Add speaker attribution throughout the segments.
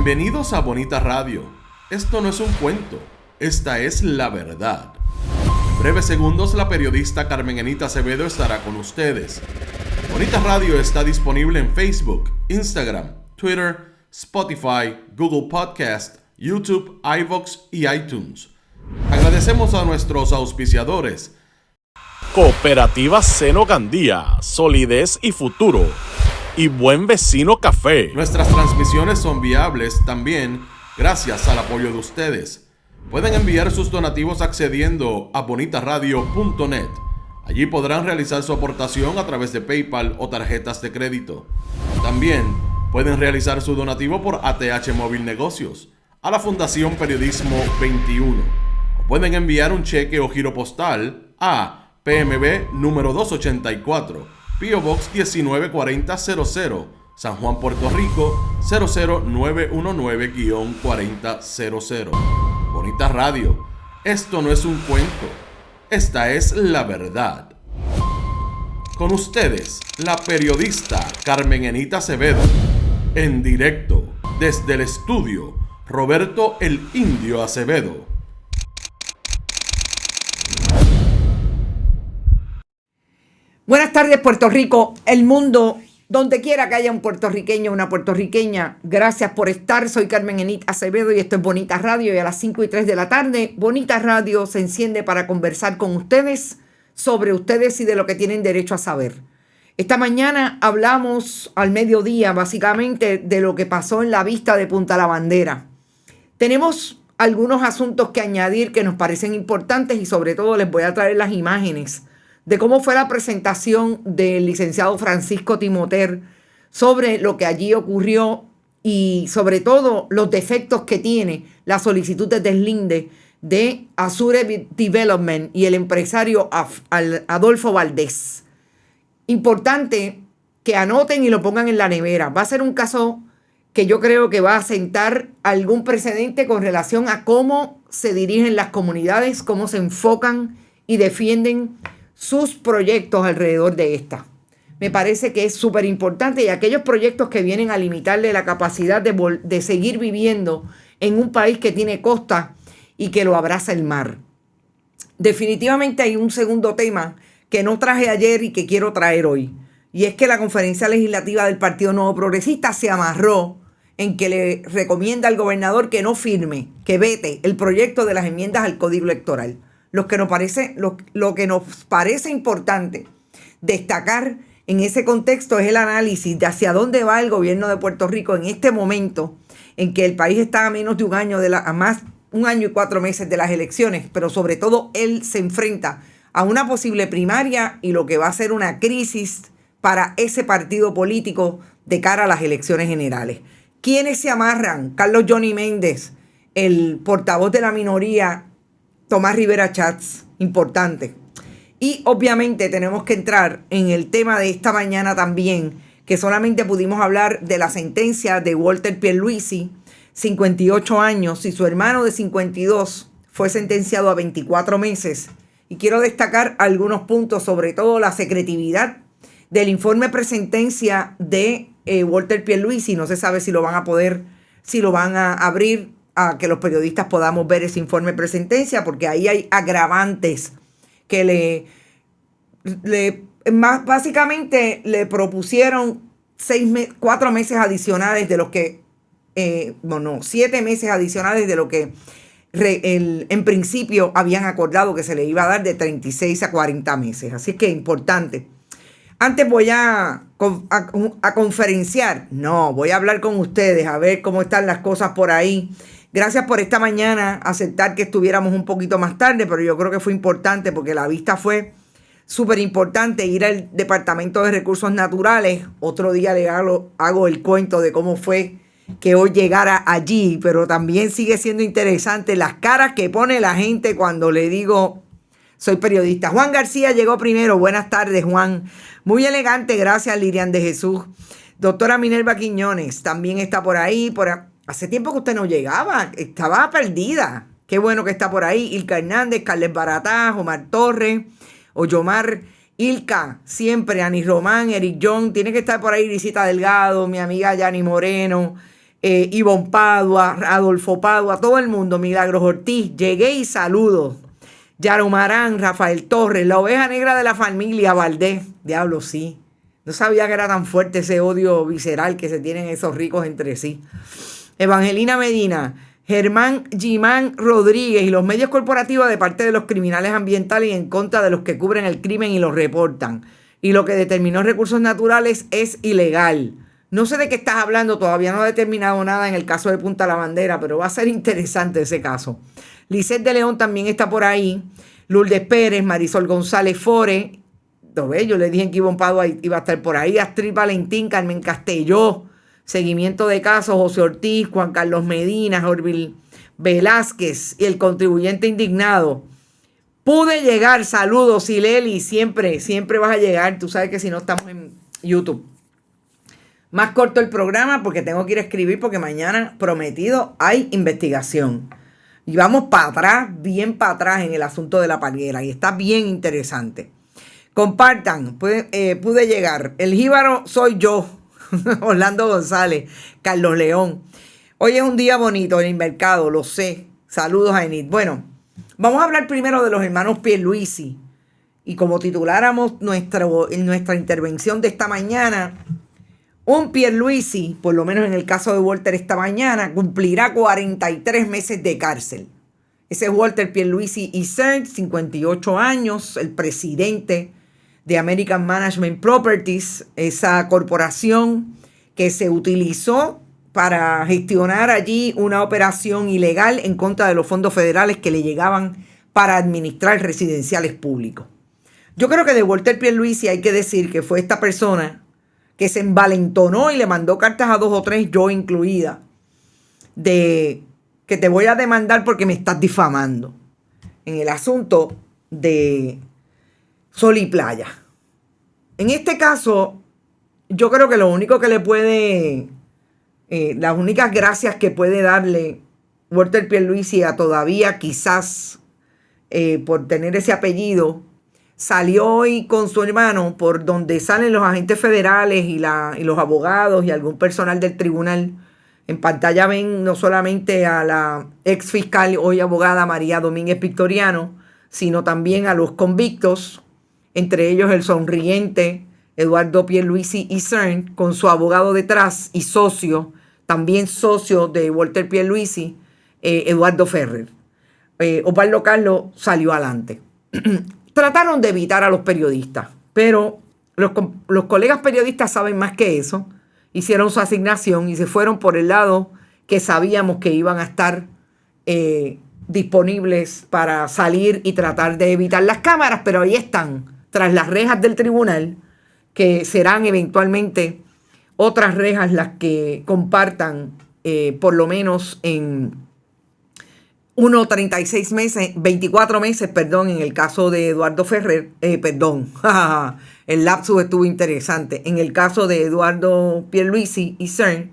Speaker 1: Bienvenidos a Bonita Radio. Esto no es un cuento, esta es la verdad. En breves segundos, la periodista Carmen Enita Acevedo estará con ustedes. Bonita Radio está disponible en Facebook, Instagram, Twitter, Spotify, Google Podcast, YouTube, iVoox y iTunes. Agradecemos a nuestros auspiciadores.
Speaker 2: Cooperativa Seno Gandía, solidez y futuro. Y Buen Vecino Café.
Speaker 1: Nuestras transmisiones son viables también gracias al apoyo de ustedes. Pueden enviar sus donativos accediendo a bonitaradio.net. Allí podrán realizar su aportación a través de PayPal o tarjetas de crédito. También pueden realizar su donativo por ATH Móvil Negocios a la Fundación Periodismo 21. O pueden enviar un cheque o giro postal a PMB número 284. P.O. Box 194000, San Juan, Puerto Rico 00919-4000. Bonita Radio, esto no es un cuento, esta es la verdad. Con ustedes, la periodista Carmen Enita Acevedo, en directo desde el estudio Roberto el Indio Acevedo.
Speaker 3: Buenas tardes, Puerto Rico, el mundo, donde quiera que haya un puertorriqueño o una puertorriqueña. Gracias por estar. Soy Carmen Enita Acevedo y esto es Bonita Radio. Y a las 5:03 de la tarde, Bonita Radio se enciende para conversar con ustedes sobre ustedes y de lo que tienen derecho a saber. Esta mañana hablamos al mediodía, básicamente, de lo que pasó en la vista de Punta La Bandera. Tenemos algunos asuntos que añadir que nos parecen importantes y sobre todo les voy a traer las imágenes de cómo fue la presentación del licenciado Francisco Timoter sobre lo que allí ocurrió y sobre todo los defectos que tiene la solicitud de deslinde de Azure Development y el empresario Adolfo Valdés. Importante que anoten y lo pongan en la nevera. Va a ser un caso que yo creo que va a sentar algún precedente con relación a cómo se dirigen las comunidades, cómo se enfocan y defienden sus proyectos alrededor de esta. Me parece que es súper importante y aquellos proyectos que vienen a limitarle la capacidad de seguir viviendo en un país que tiene costa y que lo abraza el mar. Definitivamente hay un segundo tema que no traje ayer y que quiero traer hoy. Y es que la conferencia legislativa del Partido Nuevo Progresista se amarró en que le recomienda al gobernador que no firme, que vete el proyecto de las enmiendas al Código Electoral. Lo que nos parece importante destacar en ese contexto es el análisis de hacia dónde va el gobierno de Puerto Rico en este momento en que el país está a menos de un año, un año y 4 meses de las elecciones, pero sobre todo él se enfrenta a una posible primaria y lo que va a ser una crisis para ese partido político de cara a las elecciones generales. ¿Quiénes se amarran? Carlos Johnny Méndez, el portavoz de la minoría, Tomás Rivera Chats, importante. Y obviamente tenemos que entrar en el tema de esta mañana también, que solamente pudimos hablar de la sentencia de Walter Pierluisi, 58 años, y su hermano de 52 fue sentenciado a 24 meses. Y quiero destacar algunos puntos, sobre todo la secretividad del informe presentencia de Walter Pierluisi. No se sabe si lo van a abrir a que los periodistas podamos ver ese informe presentencia, porque ahí hay agravantes que básicamente le propusieron 4 meses adicionales de los que, 7 meses adicionales de lo que en principio habían acordado que se le iba a dar de 36 a 40 meses. Así que importante. Antes voy a conferenciar. No, voy a hablar con ustedes, a ver cómo están las cosas por ahí. Gracias por esta mañana aceptar que estuviéramos un poquito más tarde, pero yo creo que fue importante porque la vista fue súper importante. Ir al Departamento de Recursos Naturales. Otro día le hago el cuento de cómo fue que hoy llegara allí, pero también sigue siendo interesante las caras que pone la gente cuando le digo soy periodista. Juan García llegó primero. Buenas tardes, Juan. Muy elegante, gracias, Lirian de Jesús. Doctora Minerva Quiñones también está por ahí. Hace tiempo que usted no llegaba, estaba perdida. Qué bueno que está por ahí. Ilka Hernández, Carles Baratá, Omar Torres, Oyomar, Ilka, siempre, Ani Román, Eric John, tiene que estar por ahí Risita Delgado, mi amiga Yani Moreno, Ivonne Padua, Adolfo Padua, todo el mundo, Milagros Ortiz, llegué y saludo. Yaromarán, Rafael Torres, la oveja negra de la familia Valdés. Diablo, sí. No sabía que era tan fuerte ese odio visceral que se tienen esos ricos entre sí. Evangelina Medina, Germán Gimán Rodríguez y los medios corporativos de parte de los criminales ambientales y en contra de los que cubren el crimen y lo reportan. Y lo que determinó recursos naturales es ilegal. No sé de qué estás hablando, todavía no he determinado nada en el caso de Punta La Bandera, pero va a ser interesante ese caso. Lisette de León también está por ahí. Lourdes Pérez, Marisol González Fore. Yo le dije que Ivonne Padua iba a estar por ahí. Astrid Valentín, Carmen Castelló. Seguimiento de casos, José Ortiz, Juan Carlos Medina, Jorvil Velázquez y el contribuyente indignado. Pude llegar, saludos, Sileli, siempre vas a llegar. Tú sabes que si no estamos en YouTube. Más corto el programa porque tengo que ir a escribir porque mañana, prometido, hay investigación. Y vamos para atrás, bien para atrás en el asunto de la palguera. Y está bien interesante. Compartan, pude llegar. El jíbaro soy yo, Orlando González, Carlos León. Hoy es un día bonito en el mercado, lo sé. Saludos a Enid. Bueno, vamos a hablar primero de los hermanos Pierluisi. Y como tituláramos nuestra intervención de esta mañana, un Pierluisi, por lo menos en el caso de Walter esta mañana, cumplirá 43 meses de cárcel. Ese es Walter Pierluisi Isern, 58 años, el presidente de American Management Properties, esa corporación que se utilizó para gestionar allí una operación ilegal en contra de los fondos federales que le llegaban para administrar residenciales públicos. Yo creo que de Walter Pierluisi hay que decir que fue esta persona que se envalentonó y le mandó cartas a 2 o 3, yo incluida, de que te voy a demandar porque me estás difamando en el asunto de Sol y Playa. En este caso, yo creo que lo único que le puede, las únicas gracias que puede darle Walter Pierluisi a todavía quizás por tener ese apellido, salió hoy con su hermano por donde salen los agentes federales y los abogados y algún personal del tribunal. En pantalla ven no solamente a la ex fiscal, hoy abogada María Domínguez Victoriano, sino también a los convictos, entre ellos el sonriente Eduardo Pierluisi Isern, con su abogado detrás y socio, también socio de Walter Pierluisi, Eduardo Ferrer. Osvaldo Carlos salió adelante. Trataron de evitar a los periodistas, pero los colegas periodistas saben más que eso. Hicieron su asignación y se fueron por el lado que sabíamos que iban a estar disponibles para salir y tratar de evitar las cámaras, pero ahí están, tras las rejas del tribunal, que serán eventualmente otras rejas las que compartan por lo menos en 36 meses, 24 meses, en el caso de Eduardo Ferrer, el lapsus estuvo interesante, en el caso de Eduardo Pierluisi Isern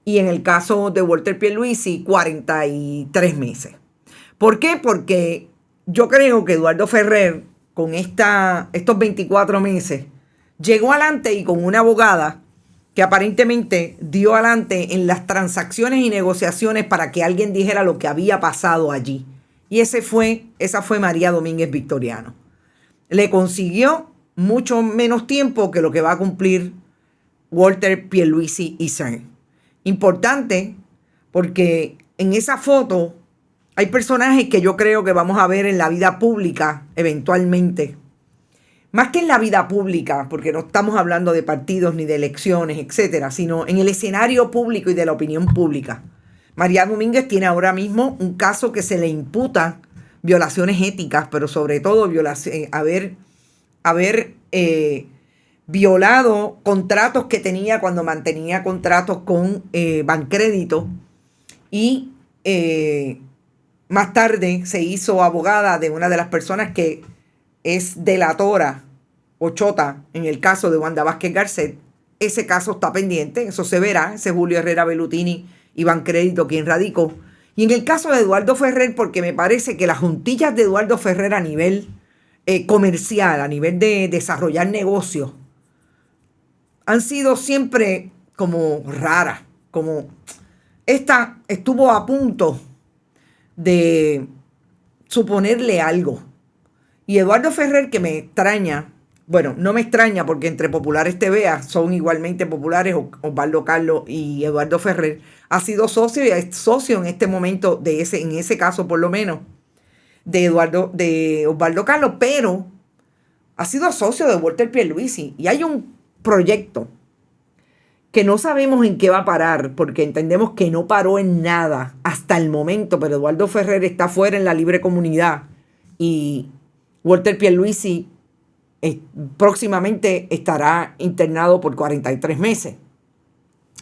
Speaker 3: y en el caso de Walter Pierluisi, 43 meses. ¿Por qué? Porque yo creo que Eduardo Ferrer, con estos 24 meses, llegó adelante y con una abogada que aparentemente dio adelante en las transacciones y negociaciones para que alguien dijera lo que había pasado allí. Y esa fue María Domínguez Victoriano. Le consiguió mucho menos tiempo que lo que va a cumplir Walter Pierluisi Isern. Importante porque en esa foto hay personajes que yo creo que vamos a ver en la vida pública eventualmente. Más que en la vida pública, porque no estamos hablando de partidos ni de elecciones, etcétera, sino en el escenario público y de la opinión pública. María Domínguez tiene ahora mismo un caso que se le imputa violaciones éticas, pero sobre todo haber violado contratos que tenía cuando mantenía contratos con Bancrédito y más tarde se hizo abogada de una de las personas que es delatora o chota en el caso de Wanda Vázquez Garcet. Ese caso está pendiente, eso se verá. Ese Julio Herrera Bellutini y Bancrédito quien radicó. Y en el caso de Eduardo Ferrer, porque me parece que las juntillas de Eduardo Ferrer a nivel comercial, a nivel de desarrollar negocios, han sido siempre como raras, como esta estuvo a punto de suponerle algo. Y Eduardo Ferrer, que me extraña, bueno, no me extraña porque entre Populares TVA son igualmente populares, Osvaldo Carlos y Eduardo Ferrer, ha sido socio y es socio en este momento, en ese caso por lo menos, de Osvaldo Carlos, pero ha sido socio de Walter Pierluisi. Y hay un proyecto que no sabemos en qué va a parar, porque entendemos que no paró en nada hasta el momento, pero Eduardo Ferrer está fuera en la libre comunidad y Walter Pierluisi próximamente estará internado por 43 meses.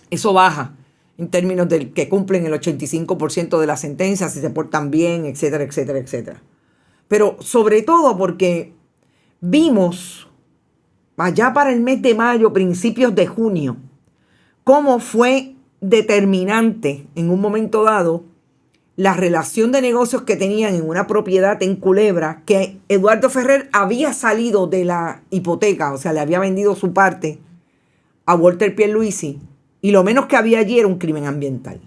Speaker 3: Eso baja en términos de que cumplen el 85% de la sentencia, si se portan bien, etcétera, etcétera, etcétera. Pero sobre todo porque vimos allá para el mes de mayo, principios de junio, cómo fue determinante en un momento dado la relación de negocios que tenían en una propiedad en Culebra, que Eduardo Ferrer había salido de la hipoteca, o sea, le había vendido su parte a Walter Pierluisi, y lo menos que había allí era un crimen ambiental.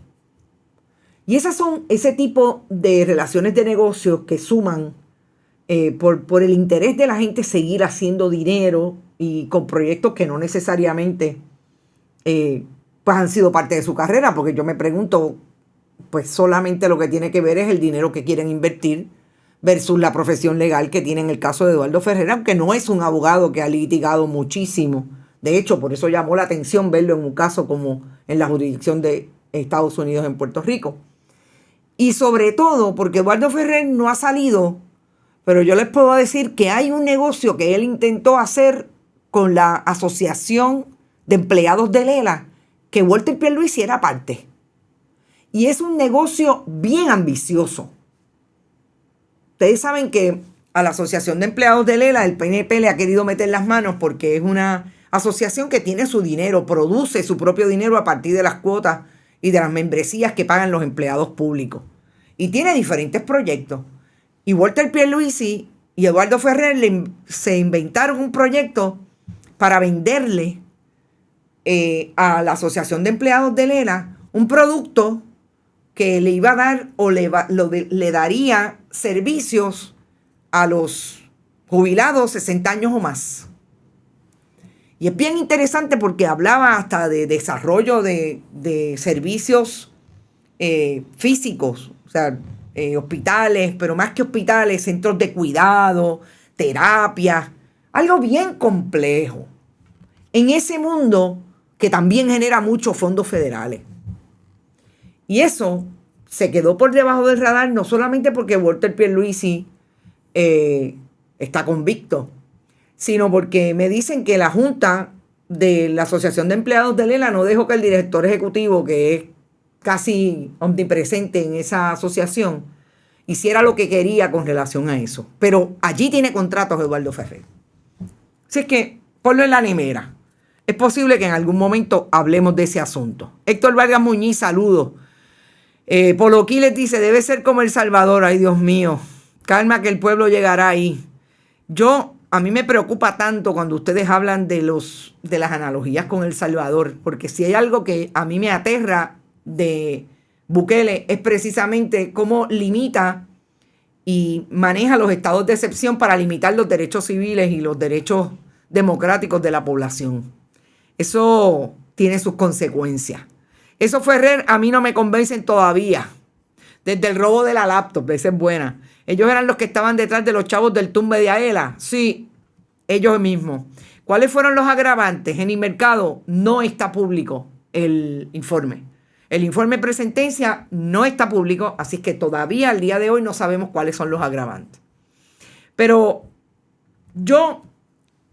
Speaker 3: Y esas son ese tipo de relaciones de negocios que suman por el interés de la gente seguir haciendo dinero y con proyectos que no necesariamente pues han sido parte de su carrera, porque yo me pregunto, pues solamente lo que tiene que ver es el dinero que quieren invertir versus la profesión legal que tiene en el caso de Eduardo Ferrer, aunque no es un abogado que ha litigado muchísimo. De hecho, por eso llamó la atención verlo en un caso como en la jurisdicción de Estados Unidos en Puerto Rico. Y sobre todo porque Eduardo Ferrer no ha salido, pero yo les puedo decir que hay un negocio que él intentó hacer con la Asociación de Empleados de Lela, que Walter Pierluisi era parte. Y es un negocio bien ambicioso. Ustedes saben que a la Asociación de Empleados de Lela el PNP le ha querido meter las manos porque es una asociación que tiene su dinero, produce su propio dinero a partir de las cuotas y de las membresías que pagan los empleados públicos. Y tiene diferentes proyectos. Y Walter Pierluisi y Eduardo Ferrer se inventaron un proyecto para venderle a la Asociación de Empleados de Lela un producto que le iba a dar o le daría servicios a los jubilados 60 años o más. Y es bien interesante porque hablaba hasta de desarrollo de servicios físicos, o sea, hospitales, pero más que hospitales, centros de cuidado, terapias, algo bien complejo. En ese mundo que también genera muchos fondos federales. Y eso se quedó por debajo del radar, no solamente porque Walter Pierluisi está convicto, sino porque me dicen que la Junta de la Asociación de Empleados de Lela no dejó que el director ejecutivo, que es casi omnipresente en esa asociación, hiciera lo que quería con relación a eso. Pero allí tiene contratos Eduardo Ferrer. Así es que ponlo en la nevera. Es posible que en algún momento hablemos de ese asunto. Héctor Vargas Muñiz, saludos. Polo Quiles dice, debe ser como El Salvador. Ay, Dios mío. Calma que el pueblo llegará ahí. A mí me preocupa tanto cuando ustedes hablan de las analogías con El Salvador, porque si hay algo que a mí me aterra de Bukele es precisamente cómo limita y maneja los estados de excepción para limitar los derechos civiles y los derechos democráticos de la población. Eso tiene sus consecuencias. Eso Ferrer a mí no me convencen todavía. Desde el robo de la laptop, esa es buena. Ellos eran los que estaban detrás de los chavos del tumbe de Aela. Sí, ellos mismos. ¿Cuáles fueron los agravantes? En el mercado no está público el informe. El informe presentencia no está público, así que todavía al día de hoy no sabemos cuáles son los agravantes. Pero yo,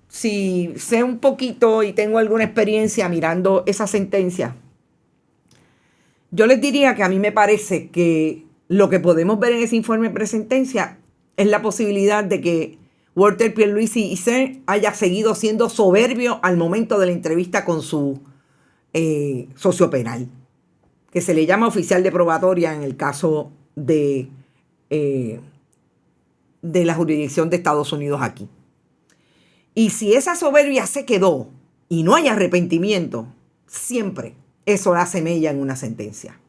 Speaker 3: si sé un poquito y tengo alguna experiencia mirando esa sentencia, yo les diría que a mí me parece que lo que podemos ver en ese informe presentencia es la posibilidad de que Walter Pierluisi haya seguido siendo soberbio al momento de la entrevista con su socio penal, que se le llama oficial de probatoria en el caso de la jurisdicción de Estados Unidos aquí. Y si esa soberbia se quedó y no hay arrepentimiento, siempre eso hace mella en una sentencia.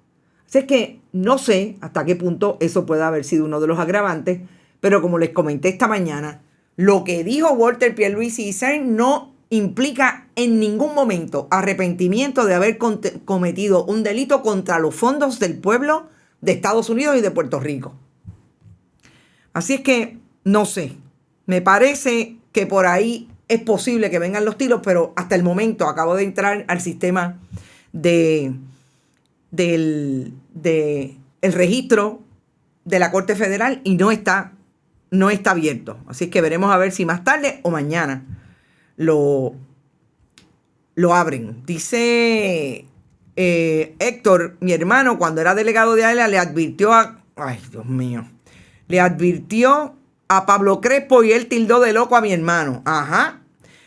Speaker 3: Sé que no sé hasta qué punto eso puede haber sido uno de los agravantes, pero como les comenté esta mañana, lo que dijo Walter Pierluisi no implica en ningún momento arrepentimiento de haber cometido un delito contra los fondos del pueblo de Estados Unidos y de Puerto Rico. Así es que, no sé, me parece que por ahí es posible que vengan los tiros, pero hasta el momento acabo de entrar al sistema del registro de la Corte Federal y no está abierto. Así es que veremos a ver si más tarde o mañana lo abren. Dice Héctor, mi hermano, cuando era delegado de AELA, le advirtió a Pablo Crespo y él tildó de loco a mi hermano. Ajá.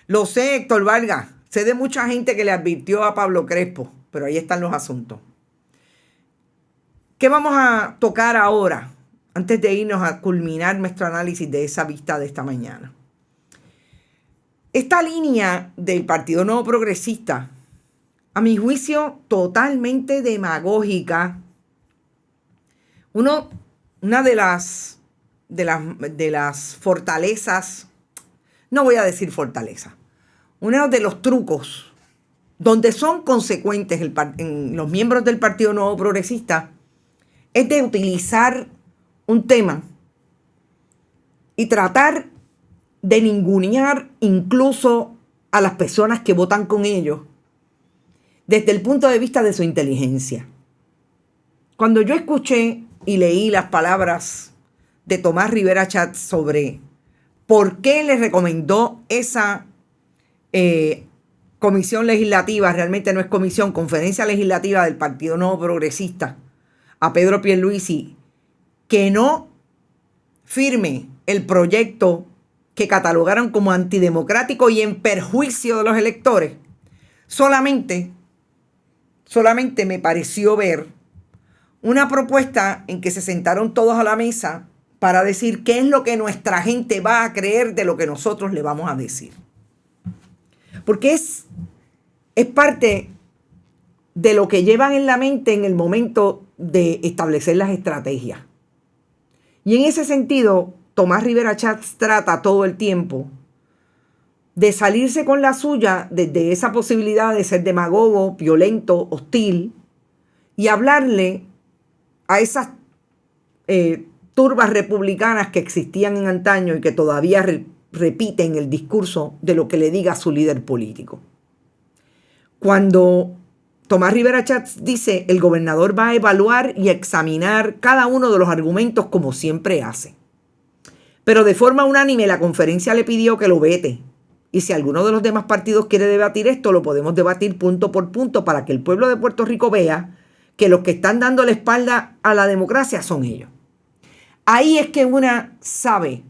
Speaker 3: Lo sé, Héctor Vargas. Sé de mucha gente que le advirtió a Pablo Crespo, pero ahí están los asuntos. ¿Qué vamos a tocar ahora? Antes de irnos a culminar nuestro análisis de esa vista de esta mañana. Esta línea del Partido Nuevo Progresista, a mi juicio, totalmente demagógica. Una de las fortalezas, no voy a decir fortaleza, uno de los trucos donde son consecuentes en los miembros del Partido Nuevo Progresista es de utilizar un tema y tratar de ningunear incluso a las personas que votan con ellos desde el punto de vista de su inteligencia. Cuando yo escuché y leí las palabras de Tomás Rivera Schatz sobre por qué le recomendó esa comisión legislativa, realmente no es comisión, conferencia legislativa del Partido Nuevo Progresista, a Pedro Pierluisi, que no firme el proyecto que catalogaron como antidemocrático y en perjuicio de los electores, solamente me pareció ver una propuesta en que se sentaron todos a la mesa para decir qué es lo que nuestra gente va a creer de lo que nosotros le vamos a decir. Porque es parte de lo que llevan en la mente en el momento de establecer las estrategias. Y en ese sentido, Tomás Rivera Schatz trata todo el tiempo de salirse con la suya desde esa posibilidad de ser demagogo, violento, hostil, y hablarle a esas turbas republicanas que existían en antaño y que todavía repiten el discurso de lo que le diga su líder político. Cuando Tomás Rivera Schatz dice, el gobernador va a evaluar y examinar cada uno de los argumentos como siempre hace. Pero de forma unánime la conferencia le pidió que lo vete. Y si alguno de los demás partidos quiere debatir esto, lo podemos debatir punto por punto para que el pueblo de Puerto Rico vea que los que están dando la espalda a la democracia son ellos. Ahí es que una sabe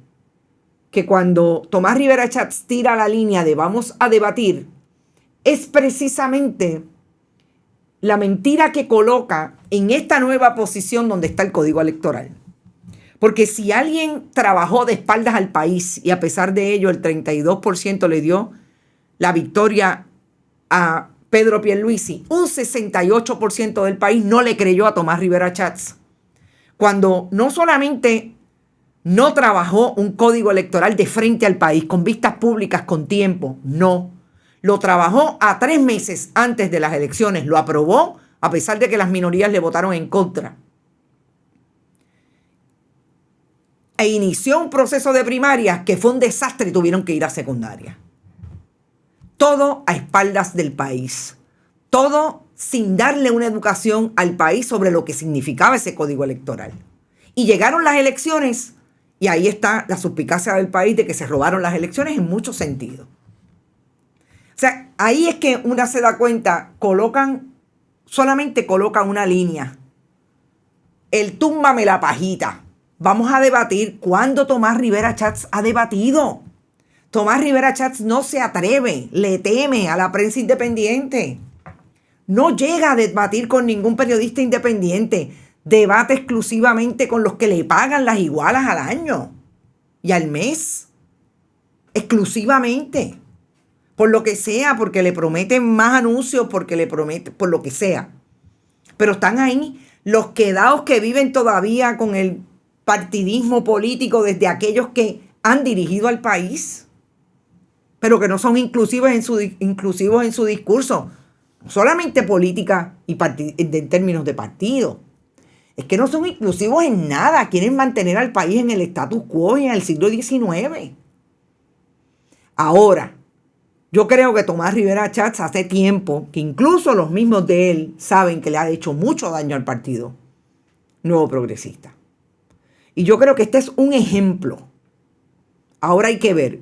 Speaker 3: que cuando Tomás Rivera Schatz tira la línea de vamos a debatir, es precisamente la mentira que coloca en esta nueva posición donde está el Código Electoral. Porque si alguien trabajó de espaldas al país y a pesar de ello el 32% le dio la victoria a Pedro Pierluisi, un 68% del país no le creyó a Tomás Rivera Schatz. Cuando no solamente no trabajó un código electoral de frente al país, con vistas públicas, con tiempo, no. Lo trabajó a 3 meses antes de las elecciones, lo aprobó a pesar de que las minorías le votaron en contra. E inició un proceso de primarias que fue un desastre y tuvieron que ir a secundaria. Todo a espaldas del país. Todo sin darle una educación al país sobre lo que significaba ese código electoral. Y llegaron las elecciones y ahí está la suspicacia del país de que se robaron las elecciones en muchos sentidos. O sea, ahí es que una se da cuenta, solamente colocan una línea. El túmbame la pajita. Vamos a debatir. ¿Cuándo Tomás Rivera Schatz ha debatido? Tomás Rivera Schatz no se atreve, le teme a la prensa independiente. No llega a debatir con ningún periodista independiente. Debate exclusivamente con los que le pagan las igualas al año y al mes. Exclusivamente. Por lo que sea, porque le prometen más anuncios, porque le prometen, por lo que sea. Pero están ahí los quedados que viven todavía con el partidismo político desde aquellos que han dirigido al país, pero que no son inclusivos en su discurso, no solamente política y en términos de partido. Es que no son inclusivos en nada, quieren mantener al país en el status quo y en el siglo XIX. Ahora, yo creo que Tomás Rivera Schatz hace tiempo que incluso los mismos de él saben que le ha hecho mucho daño al Partido Nuevo Progresista. Y yo creo que este es un ejemplo. Ahora hay que ver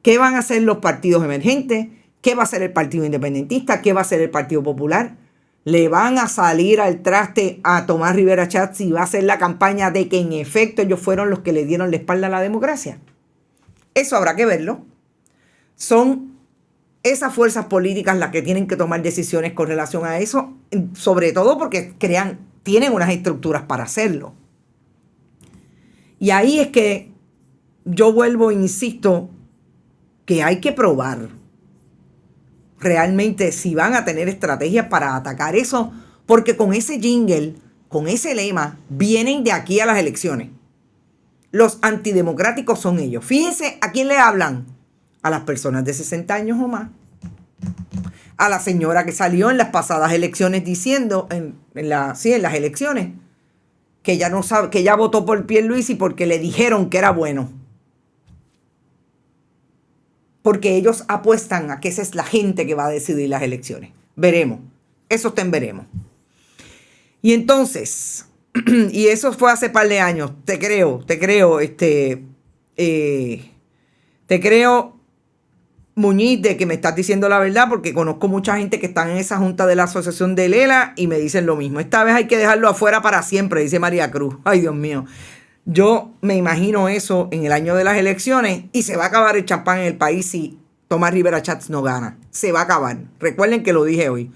Speaker 3: qué van a hacer los partidos emergentes, qué va a hacer el Partido Independentista, qué va a hacer el Partido Popular. Le van a salir al traste a Tomás Rivera Schatz y va a hacer la campaña de que en efecto ellos fueron los que le dieron la espalda a la democracia. Eso habrá que verlo. Son esas fuerzas políticas las que tienen que tomar decisiones con relación a eso, sobre todo porque tienen unas estructuras para hacerlo. Y ahí es que yo vuelvo e insisto que hay que probar realmente si van a tener estrategias para atacar eso, porque con ese jingle, con ese lema, vienen de aquí a las elecciones. Los antidemocráticos son ellos. Fíjense a quién le hablan. A las personas de 60 años o más. A la señora que salió en las pasadas elecciones diciendo, en las elecciones, que ella no sabe, que ella votó por Pierluisi porque le dijeron que era bueno. Porque ellos apuestan a que esa es la gente que va a decidir las elecciones. Veremos. Eso está en veremos. Y entonces, y eso fue hace par de años. Te creo, Muñiz, de que me estás diciendo la verdad, porque conozco mucha gente que están en esa junta de la asociación de Lela y me dicen lo mismo. Esta vez hay que dejarlo afuera para siempre, dice María Cruz. Ay, Dios mío. Yo me imagino eso en el año de las elecciones y se va a acabar el champán en el país si Tomás Rivera Schatz no gana. Se va a acabar. Recuerden que lo dije hoy.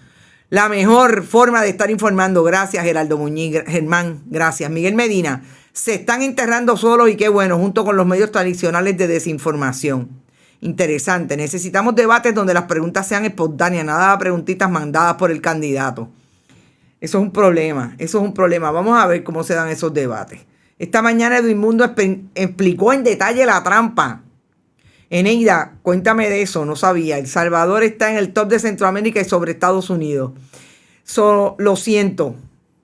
Speaker 3: La mejor forma de estar informando. Gracias, Geraldo Muñiz. Germán, gracias. Miguel Medina. Se están enterrando solos y qué bueno, junto con los medios tradicionales de desinformación. Interesante. Necesitamos debates donde las preguntas sean espontáneas, nada de preguntitas mandadas por el candidato. Eso es un problema. Vamos a ver cómo se dan esos debates. Esta mañana Edmundo explicó en detalle la trampa. Eneida, cuéntame de eso, no sabía. El Salvador está en el top de Centroamérica y sobre Estados Unidos. Lo siento.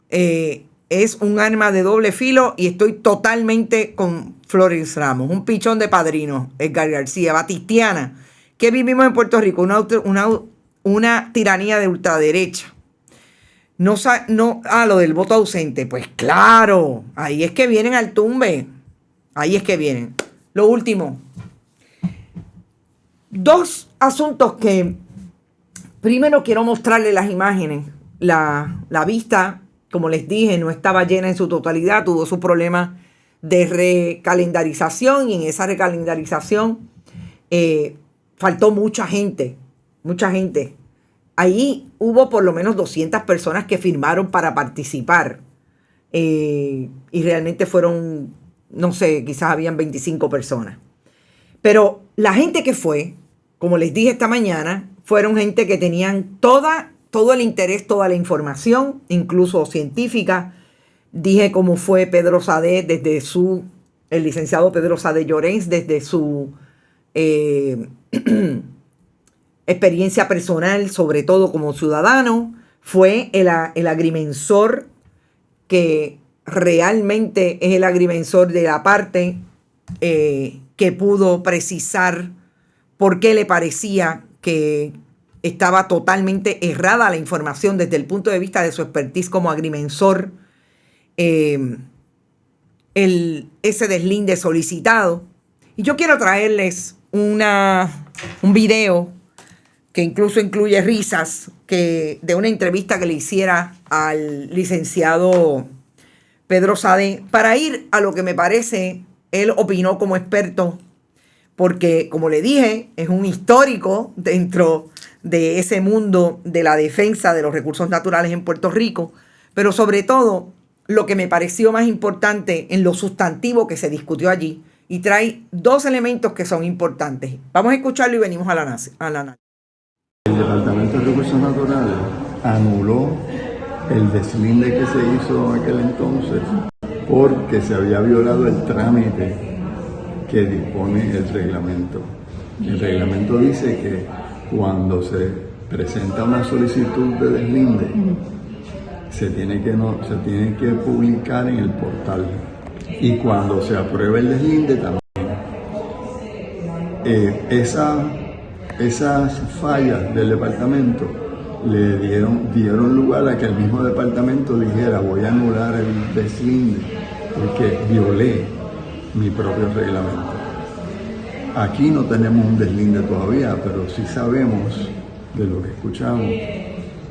Speaker 3: Es un arma de doble filo y estoy totalmente con Flores Ramos. Un pichón de padrino, Edgar García. Batistiana, ¿qué vivimos en Puerto Rico? Una tiranía de ultraderecha. Lo del voto ausente. Pues claro, ahí es que vienen al tumbe. Ahí es que vienen. Lo último. Dos asuntos que primero quiero mostrarles las imágenes. La vista, como les dije, no estaba llena en su totalidad. Tuvo su problema de recalendarización y en esa recalendarización faltó mucha gente. Ahí hubo por lo menos 200 personas que firmaron para participar. Y realmente fueron, no sé, quizás habían 25 personas. Pero la gente que fue, como les dije esta mañana, fueron gente que tenían todo el interés, toda la información, incluso científica. Dije cómo fue Pedro Sade el licenciado Pedro Sade Llorens, desde su experiencia personal, sobre todo como ciudadano. Fue el agrimensor que realmente es el agrimensor de la parte que pudo precisar por qué le parecía que estaba totalmente errada la información desde el punto de vista de su expertise como agrimensor. Ese deslinde solicitado. Y yo quiero traerles un video que incluso incluye risas de una entrevista que le hiciera al licenciado Pedro Sade, para ir a lo que me parece él opinó como experto, porque como le dije, es un histórico dentro de ese mundo de la defensa de los recursos naturales en Puerto Rico, pero sobre todo lo que me pareció más importante en lo sustantivo que se discutió allí, y trae dos elementos que son importantes. Vamos a escucharlo y venimos al análisis.
Speaker 4: El Departamento de Recursos Naturales anuló el deslinde que se hizo en aquel entonces porque se había violado el trámite que dispone el reglamento. El reglamento dice que cuando se presenta una solicitud de deslinde, se tiene que publicar en el portal. Y cuando se apruebe el deslinde también. Esas fallas del departamento le dieron lugar a que el mismo departamento dijera: voy a anular el deslinde porque violé mi propio reglamento. Aquí no tenemos un deslinde todavía, pero sí sabemos de lo que escuchamos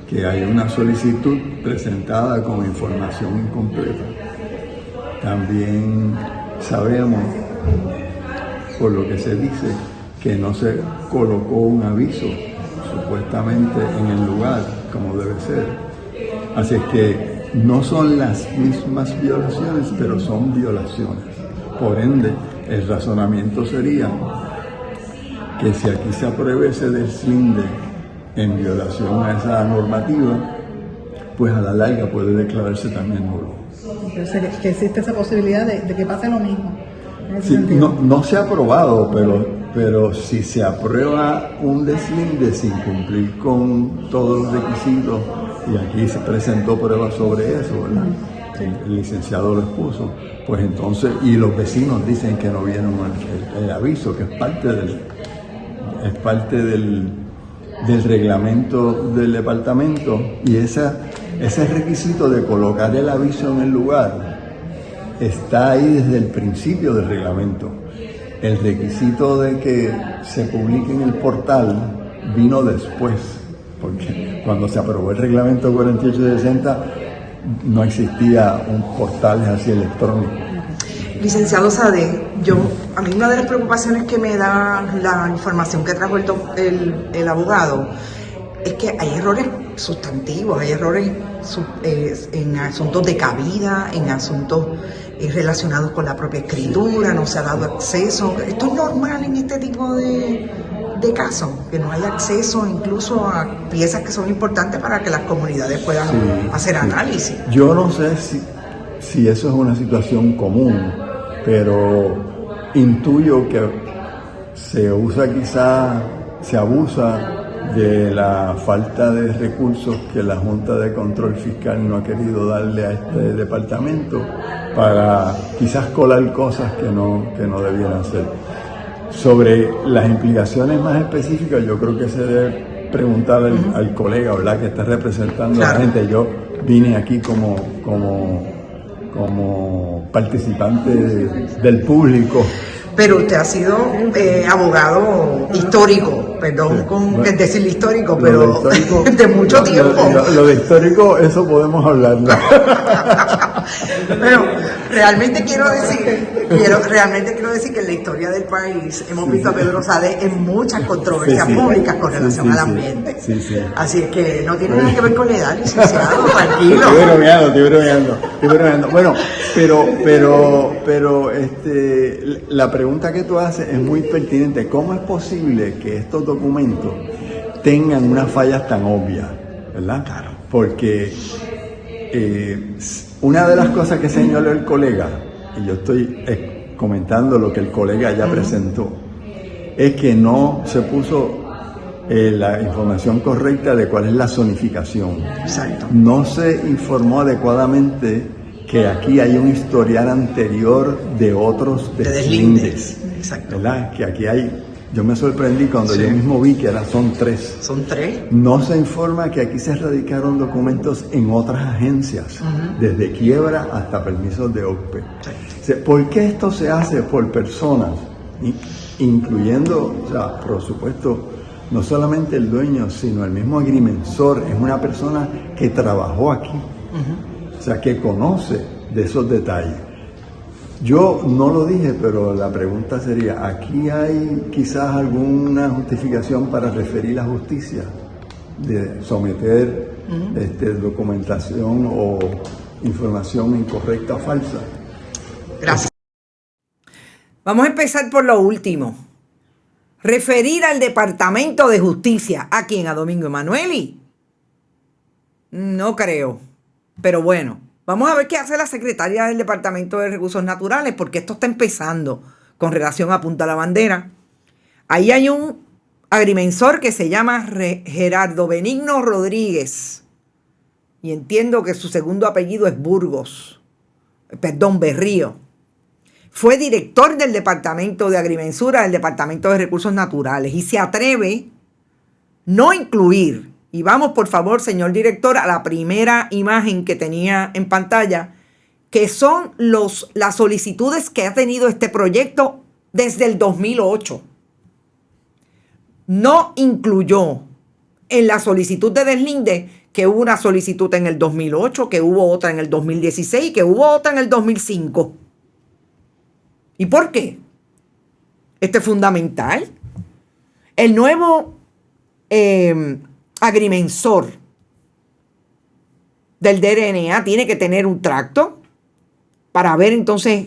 Speaker 4: que hay una solicitud presentada con información incompleta. También sabemos, por lo que se dice, que no se colocó un aviso supuestamente en el lugar como debe ser. Así que no son las mismas violaciones, pero son violaciones. Por ende, el razonamiento sería que si aquí se apruebe ese deslinde en violación a esa normativa, pues a la larga puede declararse también nulo.
Speaker 5: Que existe esa posibilidad de que pase lo mismo.
Speaker 4: Sí, no se ha aprobado, pero si se aprueba un deslinde sin cumplir con todos los requisitos, y aquí se presentó pruebas sobre eso, ¿verdad? El licenciado lo expuso, pues entonces, y los vecinos dicen que no vieron el aviso, que es parte del reglamento del departamento, y ese requisito de colocar el aviso en el lugar está ahí desde el principio del reglamento. El requisito de que se publique en el portal vino después, porque cuando se aprobó el reglamento 4860 no existía un portal así electrónico.
Speaker 6: Licenciado Sade, a mí una de las preocupaciones que me da la información que trajo el abogado es que hay errores sustantivos, hay errores en asuntos de cabida, en asuntos relacionados con la propia escritura, no se ha dado acceso. Esto es normal en este tipo de casos, que no haya acceso incluso a piezas que son importantes para que las comunidades puedan hacer análisis.
Speaker 4: Yo no sé si eso es una situación común, pero intuyo que se abusa de la falta de recursos que la Junta de Control Fiscal no ha querido darle a este departamento para quizás colar cosas que no debieran ser. Sobre las implicaciones más específicas, yo creo que se debe preguntar al colega, ¿verdad?, que está representando a la gente. Yo vine aquí como participante del público.
Speaker 6: Pero usted ha sido abogado histórico, perdón con decirle histórico, pero de mucho tiempo.
Speaker 4: Lo de histórico, eso podemos hablarlo.
Speaker 6: Pero realmente quiero decir que en la historia del país hemos visto a Pedro Sade en muchas controversias públicas con relación al ambiente. Así es que no tiene nada que ver con la edad, licenciado, tranquilo.
Speaker 4: Estoy bromeando. Bueno, pero la pregunta que tú haces es muy pertinente. ¿Cómo es posible que estos documentos tengan unas fallas tan obvias, verdad? Claro. Porque una de las cosas que señaló el colega, y yo estoy comentando lo que el colega ya presentó, es que no se puso la información correcta de cuál es la zonificación.
Speaker 6: Exacto.
Speaker 4: No se informó adecuadamente que aquí hay un historial anterior de otros deslindes.
Speaker 6: Exacto.
Speaker 4: ¿Verdad? Que aquí hay. Yo me sorprendí cuando yo mismo vi que son 3.
Speaker 6: ¿Son 3?
Speaker 4: No se informa que aquí se radicaron documentos en otras agencias, desde quiebra hasta permisos de OCPE. ¿Por qué esto se hace por personas, incluyendo, por supuesto, no solamente el dueño, sino el mismo agrimensor? Es una persona que trabajó aquí, que conoce de esos detalles. Yo no lo dije, pero la pregunta sería, ¿aquí hay quizás alguna justificación para referir a justicia de someter documentación o información incorrecta o falsa?
Speaker 6: Gracias.
Speaker 3: Vamos a empezar por lo último. Referir al Departamento de Justicia. ¿A quién? ¿A Domingo Emanueli? No creo. Pero bueno, vamos a ver qué hace la secretaria del Departamento de Recursos Naturales, porque esto está empezando con relación a Punta La Bandera. Ahí hay un agrimensor que se llama Gerardo Benigno Rodríguez. Y entiendo que su segundo apellido es Berrío. Fue director del Departamento de Agrimensura del Departamento de Recursos Naturales y se atreve no incluir, y vamos por favor, señor director, a la primera imagen que tenía en pantalla, que son las solicitudes que ha tenido este proyecto desde el 2008. No incluyó en la solicitud de deslinde que hubo una solicitud en el 2008, que hubo otra en el 2016, que hubo otra en el 2005. ¿Y por qué? Esto es fundamental. El nuevo agrimensor del DRNA tiene que tener un tracto para ver entonces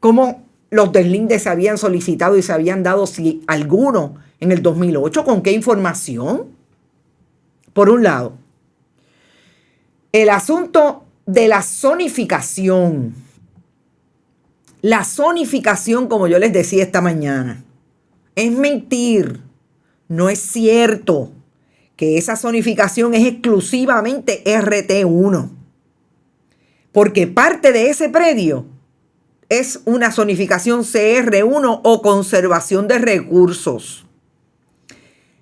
Speaker 3: cómo los deslindes se habían solicitado y se habían dado, si alguno, en el 2008, con qué información. Por un lado, el asunto de la zonificación. La zonificación, como yo les decía esta mañana, es mentir. No es cierto que esa zonificación es exclusivamente RT1. Porque parte de ese predio es una zonificación CR1 o conservación de recursos.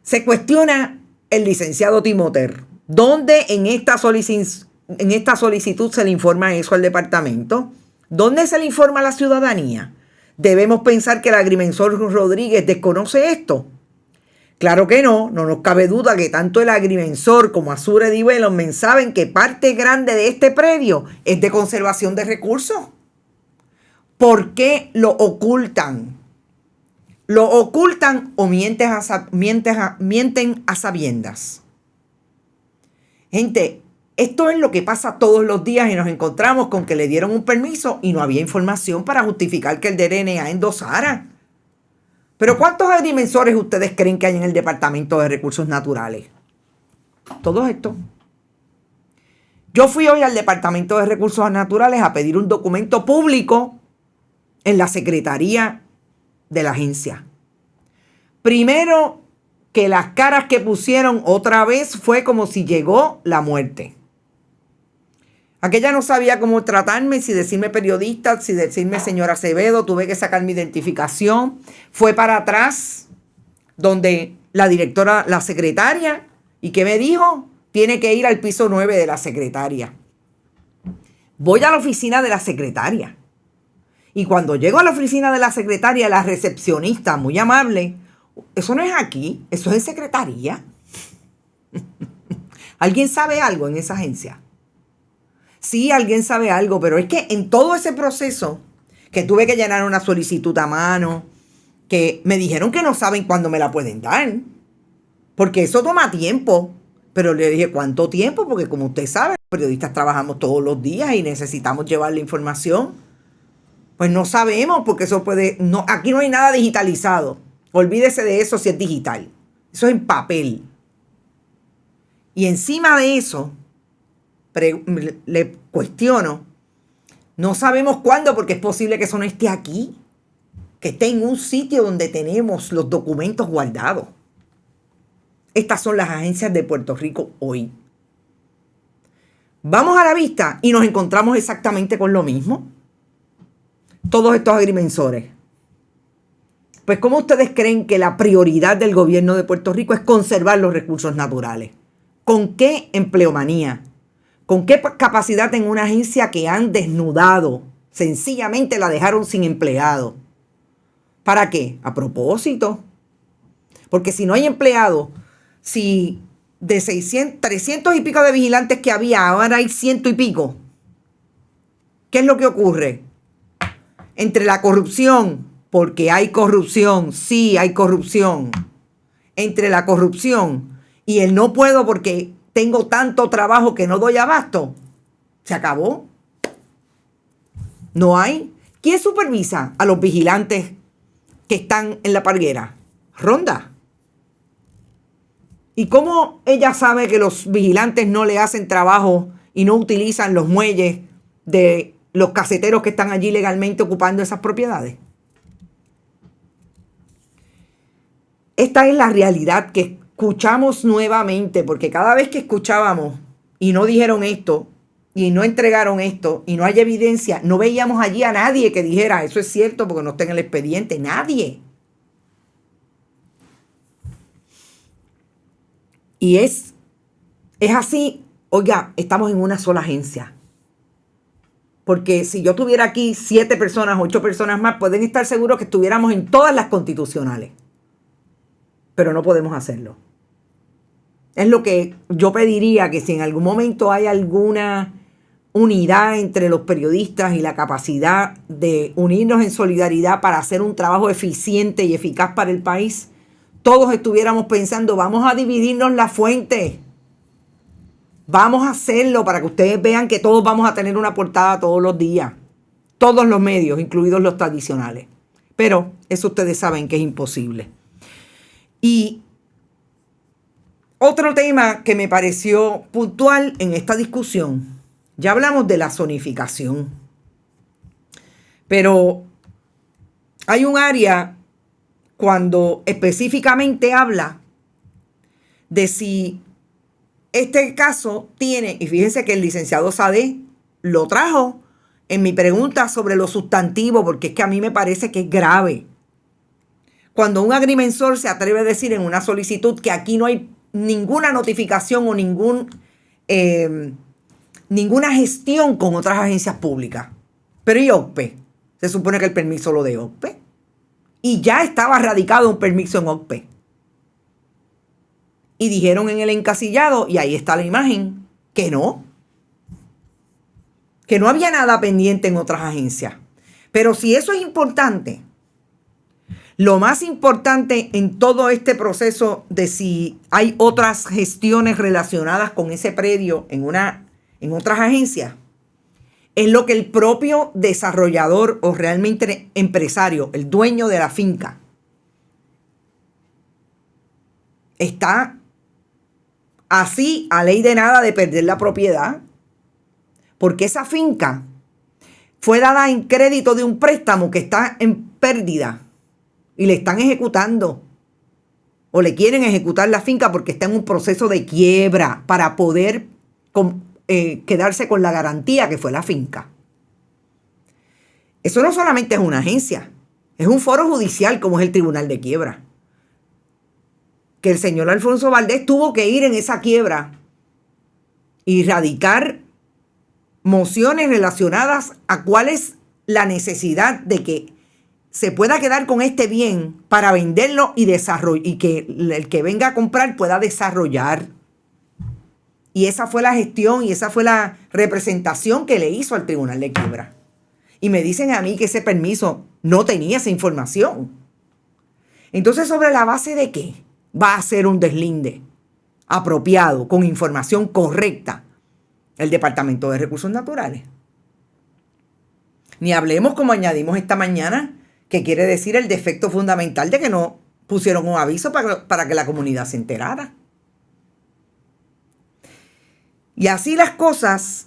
Speaker 3: Se cuestiona el licenciado Timoter. ¿Dónde en esta solicitud se le informa eso al departamento? ¿Dónde se le informa a la ciudadanía? ¿Debemos pensar que el agrimensor Rodríguez desconoce esto? Claro que no nos cabe duda que tanto el agrimensor como Azure Development saben que parte grande de este predio es de conservación de recursos. ¿Por qué lo ocultan? ¿Lo ocultan o mienten a sabiendas? Gente, esto es lo que pasa todos los días y nos encontramos con que le dieron un permiso y no había información para justificar que el DRNA endosara. Pero ¿cuántos agrimensores ustedes creen que hay en el Departamento de Recursos Naturales? Todos estos. Yo fui hoy al Departamento de Recursos Naturales a pedir un documento público en la secretaría de la agencia. Primero, que las caras que pusieron otra vez fue como si llegó la muerte. Aquella no sabía cómo tratarme, si decirme periodista, si decirme señora Acevedo, tuve que sacar mi identificación. Fue para atrás, donde la directora, la secretaria, ¿y qué me dijo? Tiene que ir al piso 9 de la secretaria. Voy a la oficina de la secretaria. Y cuando llego a la oficina de la secretaria, la recepcionista, muy amable, eso no es aquí, eso es en secretaría. ¿Alguien sabe algo en esa agencia? Sí, alguien sabe algo, pero es que en todo ese proceso que tuve que llenar una solicitud a mano, que me dijeron que no saben cuándo me la pueden dar, porque eso toma tiempo. Pero le dije, ¿cuánto tiempo? Porque como usted sabe, los periodistas trabajamos todos los días y necesitamos llevar la información. Pues no sabemos, porque eso no, aquí no hay nada digitalizado. Olvídese de eso si es digital. Eso es en papel. Y encima de eso, le cuestiono, no sabemos cuándo, porque es posible que eso no esté aquí, que esté en un sitio donde tenemos los documentos guardados. Estas son las agencias de Puerto Rico hoy. Vamos a la vista y nos encontramos exactamente con lo mismo. Todos estos agrimensores. Pues, ¿cómo ustedes creen que la prioridad del gobierno de Puerto Rico es conservar los recursos naturales? ¿Con qué empleomanía? ¿Con qué capacidad en una agencia que han desnudado? Sencillamente la dejaron sin empleado. ¿Para qué? A propósito. Porque si no hay empleado, si de 300 y pico de vigilantes que había, ahora hay 100 y pico, ¿qué es lo que ocurre? Entre la corrupción, porque hay corrupción, sí hay corrupción, entre la corrupción y el no puedo porque tengo tanto trabajo que no doy abasto, se acabó. No hay. ¿Quién supervisa a los vigilantes que están en la parguera? Ronda. ¿Y cómo ella sabe que los vigilantes no le hacen trabajo y no utilizan los muelles de los caseteros que están allí legalmente ocupando esas propiedades? Esta es la realidad que escuchamos nuevamente, porque cada vez que escuchábamos y no dijeron esto, y no entregaron esto, y no hay evidencia, no veíamos allí a nadie que dijera, eso es cierto porque no está en el expediente. Nadie. Y es así. Oiga, estamos en una sola agencia. Porque si yo tuviera aquí 7 personas, 8 personas más, pueden estar seguros que estuviéramos en todas las constitucionales. Pero no podemos hacerlo. Es lo que yo pediría, que si en algún momento hay alguna unidad entre los periodistas y la capacidad de unirnos en solidaridad para hacer un trabajo eficiente y eficaz para el país, todos estuviéramos pensando, vamos a dividirnos la fuente. Vamos a hacerlo para que ustedes vean que todos vamos a tener una portada todos los días. Todos los medios, incluidos los tradicionales. Pero eso ustedes saben que es imposible. Y otro tema que me pareció puntual en esta discusión, ya hablamos de la zonificación, pero hay un área cuando específicamente habla de si este caso tiene, y fíjense que el licenciado Sade lo trajo en mi pregunta sobre lo sustantivo, porque es que a mí me parece que es grave. Cuando un agrimensor se atreve a decir en una solicitud que aquí no hay ninguna notificación o ninguna gestión con otras agencias públicas. Pero ¿y OCPE? Se supone que el permiso lo de OCPE. Y ya estaba radicado un permiso en OCPE. Y dijeron en el encasillado, y ahí está la imagen, que no había nada pendiente en otras agencias. Pero si eso es importante, lo más importante en todo este proceso de si hay otras gestiones relacionadas con ese predio en otras agencias, es lo que el propio desarrollador o realmente empresario, el dueño de la finca, está así a ley de nada de perder la propiedad, porque esa finca fue dada en crédito de un préstamo que está en pérdida y le están ejecutando o le quieren ejecutar la finca porque está en un proceso de quiebra para poder quedarse con la garantía que fue la finca. Eso no solamente es una agencia, es un foro judicial como es el Tribunal de Quiebra. Que el señor Alfonso Valdés tuvo que ir en esa quiebra y radicar mociones relacionadas a cuál es la necesidad de que se pueda quedar con este bien para venderlo y que el que venga a comprar pueda desarrollar. Y esa fue la gestión y esa fue la representación que le hizo al Tribunal de Quiebra. Y me dicen a mí que ese permiso no tenía esa información. Entonces, ¿sobre la base de qué va a ser un deslinde apropiado, con información correcta, el Departamento de Recursos Naturales? Ni hablemos, como añadimos esta mañana, que quiere decir el defecto fundamental de que no pusieron un aviso para que la comunidad se enterara. Y así las cosas,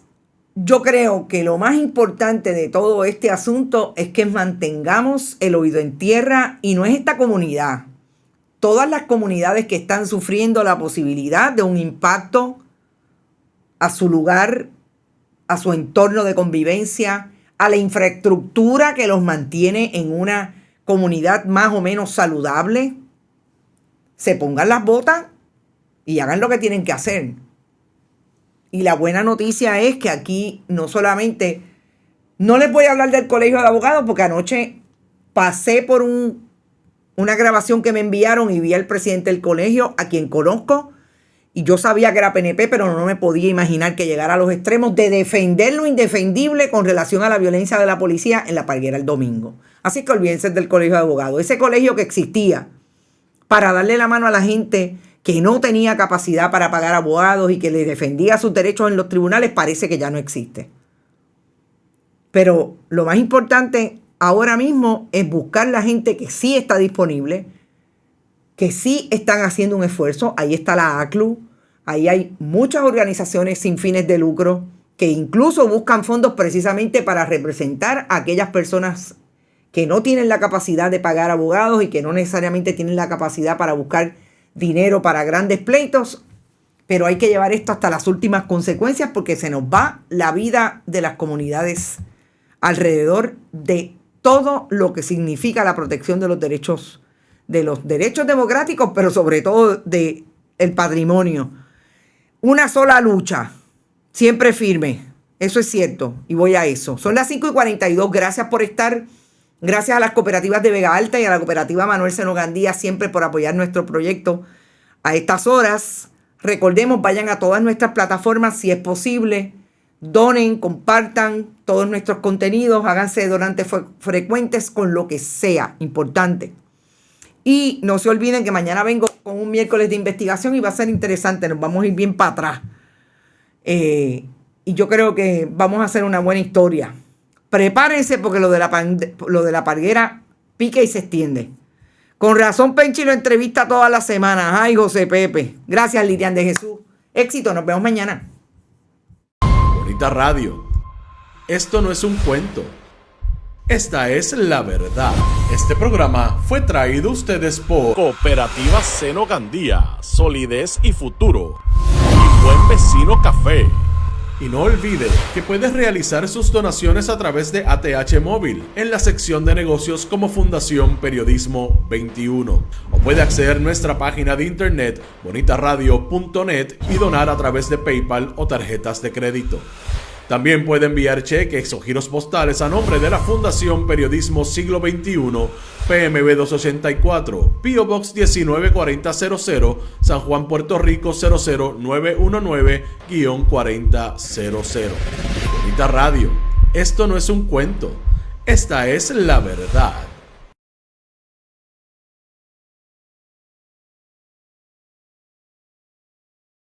Speaker 3: yo creo que lo más importante de todo este asunto es que mantengamos el oído en tierra, y no es esta comunidad. Todas las comunidades que están sufriendo la posibilidad de un impacto a su lugar, a su entorno de convivencia, a la infraestructura que los mantiene en una comunidad más o menos saludable, se pongan las botas y hagan lo que tienen que hacer. Y la buena noticia es que aquí no solamente, no les voy a hablar del colegio de abogados porque anoche pasé por una grabación que me enviaron y vi al presidente del colegio, a quien conozco, y yo sabía que era PNP, pero no me podía imaginar que llegara a los extremos de defender lo indefendible con relación a la violencia de la policía en La Parguera el domingo. Así que olvídense del colegio de abogados. Ese colegio que existía para darle la mano a la gente que no tenía capacidad para pagar abogados y que le defendía sus derechos en los tribunales, parece que ya no existe. Pero lo más importante ahora mismo es buscar la gente que sí está disponible, que sí están haciendo un esfuerzo. Ahí está la ACLU, ahí hay muchas organizaciones sin fines de lucro que incluso buscan fondos precisamente para representar a aquellas personas que no tienen la capacidad de pagar abogados y que no necesariamente tienen la capacidad para buscar dinero para grandes pleitos, pero hay que llevar esto hasta las últimas consecuencias porque se nos va la vida de las comunidades alrededor de todo lo que significa la protección de los derechos democráticos, pero sobre todo de el patrimonio. Una sola lucha, siempre firme, eso es cierto, y voy a eso. Son las 5:42, gracias por estar. Gracias a las cooperativas de Vega Alta y a la cooperativa Manuel Seno Gandía siempre por apoyar nuestro proyecto a estas horas. Recordemos, vayan a todas nuestras plataformas si es posible. Donen, compartan todos nuestros contenidos. Háganse donantes frecuentes con lo que sea importante. Y no se olviden que mañana vengo con un miércoles de investigación y va a ser interesante. Nos vamos a ir bien para atrás. Y yo creo que vamos a hacer una buena historia. Prepárense porque lo de la Parguera pica y se extiende. Con razón Penchi lo entrevista todas las semanas. Ay, José Pepe. Gracias, Lilian de Jesús. Éxito, nos vemos mañana.
Speaker 1: Bonita Radio. Esto no es un cuento. Esta es la verdad. Este programa fue traído a ustedes por
Speaker 2: Cooperativa Seno Gandía, Solidez y Futuro. Y Buen Vecino Café.
Speaker 1: Y no olvide que puede realizar sus donaciones a través de ATH Móvil en la sección de negocios como Fundación Periodismo 21. O puede acceder a nuestra página de internet bonitaradio.net y donar a través de PayPal o tarjetas de crédito. También puede enviar cheques o giros postales a nombre de la Fundación Periodismo Siglo XXI, PMB 284, P.O. Box 194000, San Juan, Puerto Rico 00919-4000. Bonita Radio, esto no es un cuento, esta es la verdad.